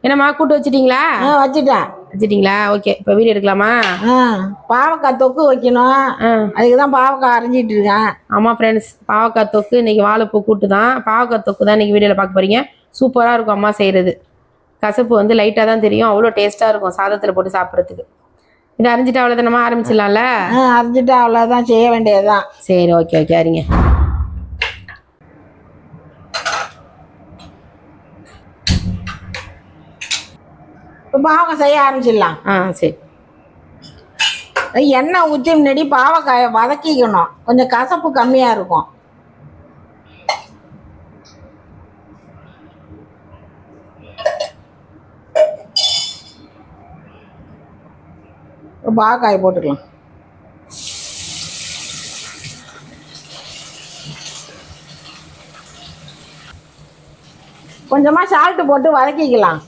என்னம்மா கூட்டு வச்சிட்டீங்களா? வச்சுட்டேன். வச்சிட்டீங்களா? ஓகே, இப்போ வீடியோ எடுக்கலாமா? பாவக்காய் தொக்கு வைக்கணும். அதுக்கு தான் பாவக்காய் அரைஞ்சிட்டு இருக்கேன். ஆமாம் ஃப்ரெண்ட்ஸ், பாவக்காய் தொக்கு இன்னைக்கு வாழைப்பூ கூட்டு தான். பாவக்காய் தொக்கு தான் இன்னைக்கு வீடியோவில் பார்க்க போறீங்க. சூப்பராக இருக்கும் அம்மா செய்கிறது. கசப்பு வந்து லைட்டாக தான் தெரியும், அவ்வளோ டேஸ்ட்டாக இருக்கும் சாதத்தில் போட்டு சாப்பிட்றதுக்கு. இதை அரைஞ்சிட்டு அவ்வளோதானம்மா, ஆரம்பிச்சிடலாம்ல? அரைஞ்சிட்டு அவ்வளோதான், செய்ய வேண்டியதுதான். சரி, ஓகே ஓகே, அறிங்க. இப்போ பாவக்காய் செய்ய ஆரம்பிச்சிடலாம். சரி. எண்ணெய் ஊற்றி முன்னாடி பாவக்காயை வதக்கிக்கணும், கொஞ்சம் கசப்பு கம்மியாக இருக்கும். பாவக்காயை போட்டுக்கலாம். கொஞ்சமாக சால்ட்டு போட்டு வதக்கிக்கலாம்.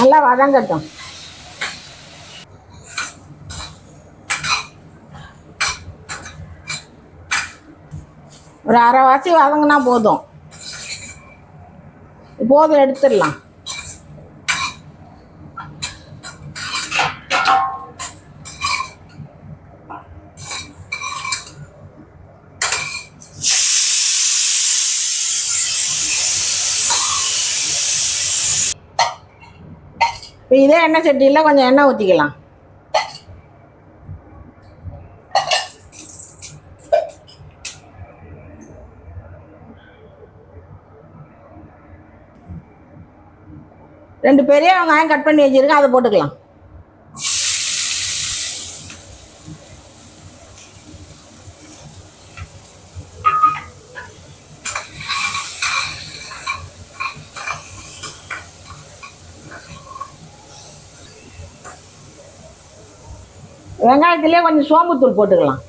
நல்லா வதங்கட்டும். ஒரு அரைவாசி வதங்கினா போதும், எடுத்துடலாம். இப்போ இதே எண்ணெய் சட்டியில் கொஞ்சம் எண்ணெய் ஊற்றிக்கலாம். ரெண்டு பெரிய வெங்காயம் கட் பண்ணி வச்சிருக்கேன், அதை போட்டுக்கலாம். வெங்காயத்திலே கொஞ்சம் சோம்புத்தூள் போட்டுக்கலாம்.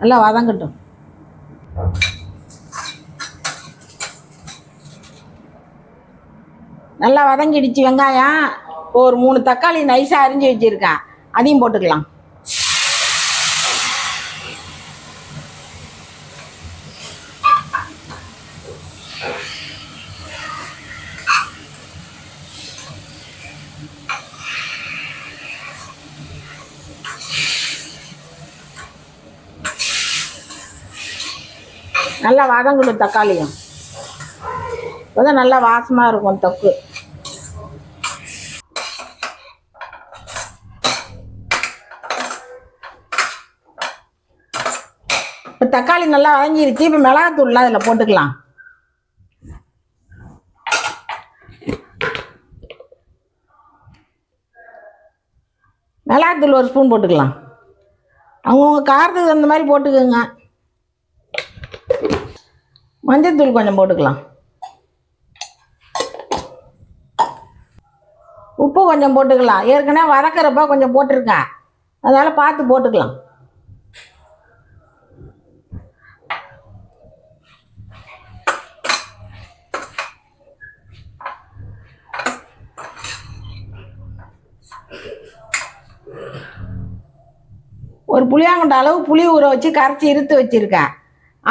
நல்லா வதங்கட்டும். நல்லா வதங்கிடுச்சு வெங்காயம். ஒரு 3 தக்காளி நைஸாக அரிஞ்சு வச்சுருக்கேன், அதையும் போட்டுக்கலாம். நல்லா வதங்கணும் தக்காளியும், அப்போதான் நல்லா வாசமாக இருக்கும் தொக்கு. இப்போ தக்காளி நல்லா வதங்கிருச்சு. இப்போ மிளகாத்தூள்லாம் அதில் போட்டுக்கலாம். மிளகாத்தூள் 1 ஸ்பூன் போட்டுக்கலாம். அவங்கவுங்க காரத்துக்கு அந்த மாதிரி போட்டுக்கோங்க. மஞ்சள்தூள் கொஞ்சம் போட்டுக்கலாம். உப்பு கொஞ்சம் போட்டுக்கலாம். ஏற்கனவே வதக்கிறப்ப கொஞ்சம் போட்டிருக்கேன், அதனால் பார்த்து போட்டுக்கலாம். ஒரு புளியாங்கண்ட அளவு புளி ஊற வச்சு கரைச்சி இருத்து வச்சுருக்கேன்,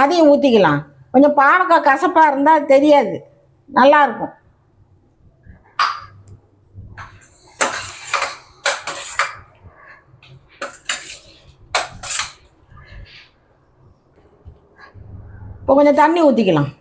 அதையும் ஊற்றிக்கலாம். கொஞ்சம் பாவக்காய் கசப்பாக இருந்தால் தெரியாது, நல்லாயிருக்கும். இப்போ கொஞ்சம் தண்ணி ஊற்றிக்கலாம்.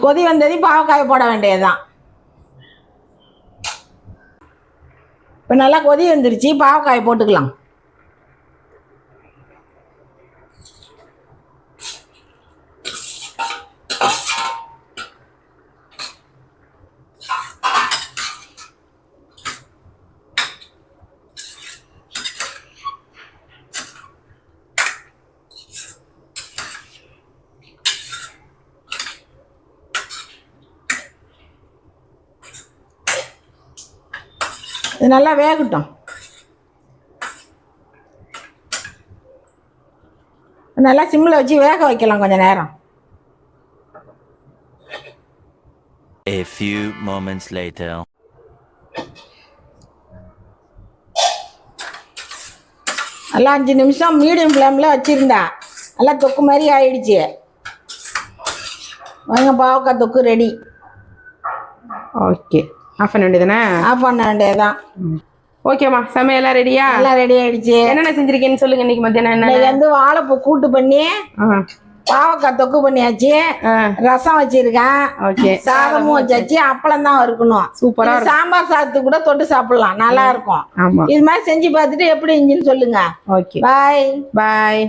கொதி வந்ததையும் பாவக்காய் போட வேண்டியதுதான். இப்போ நல்லா கொதி வந்துருச்சு, பாவக்காய் போட்டுக்கலாம். இது நல்லா வேகட்டும். நல்லா சிம்மில் வச்சு வேக வைக்கலாம் கொஞ்சம் நேரம். A few moments later. நல்லா 5 நிமிஷம் மீடியம் ஃப்ளேமில் வச்சுருந்தா நல்லா தொக்கு மாதிரி ஆயிடுச்சு. வாங்க, பாவக்காய் தொக்கு ரெடி. ஓகே, ஆஃப் பண்ண வேண்டியதுதானே? ஆஃப் பண்ண வேண்டியதுதான். ஓகேம்மா, சமையல்லாம் ரெடியா? எல்லாம் ரெடி ஆயிடுச்சு. என்னென்ன செஞ்சிருக்கேன்னு சொல்லுங்க. இன்னைக்கு மத்தியானம் என்ன? இன்னைக்கு வந்து வாழைப்பூ கூட்டு பண்ணி பாவக்காய் தொக்கு பண்ணியாச்சு. ரசம் வச்சிருக்கேன். ஓகே, சாதமும் வச்சாச்சு. அப்பளம் தான் இருக்கணும். சூப்பரா. சாம்பார் சாதத்துக்கு கூட தொட்டு சாப்பிடலாம், நல்லா இருக்கும். ஆமா, இது மாதிரி செஞ்சு பார்த்துட்டு எப்படி இருந்துச்சுன்னு சொல்லுங்க. ஓகே, பாய் பாய்.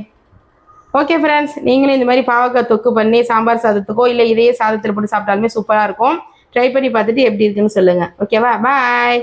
ஓகே ஃப்ரெண்ட்ஸ், நீங்களும் இந்த மாதிரி பாவக்காய் தொக்கு பண்ணி சாம்பார் சாதத்துக்கோ இல்லை இதே சாதத்தில் போட்டு சாப்பிட்டாலுமே சூப்பராக இருக்கும். ட்ரை பண்ணி பார்த்துட்டு எப்படி இருக்குன்னு சொல்லுங்க. ஓகேவா? பாய்.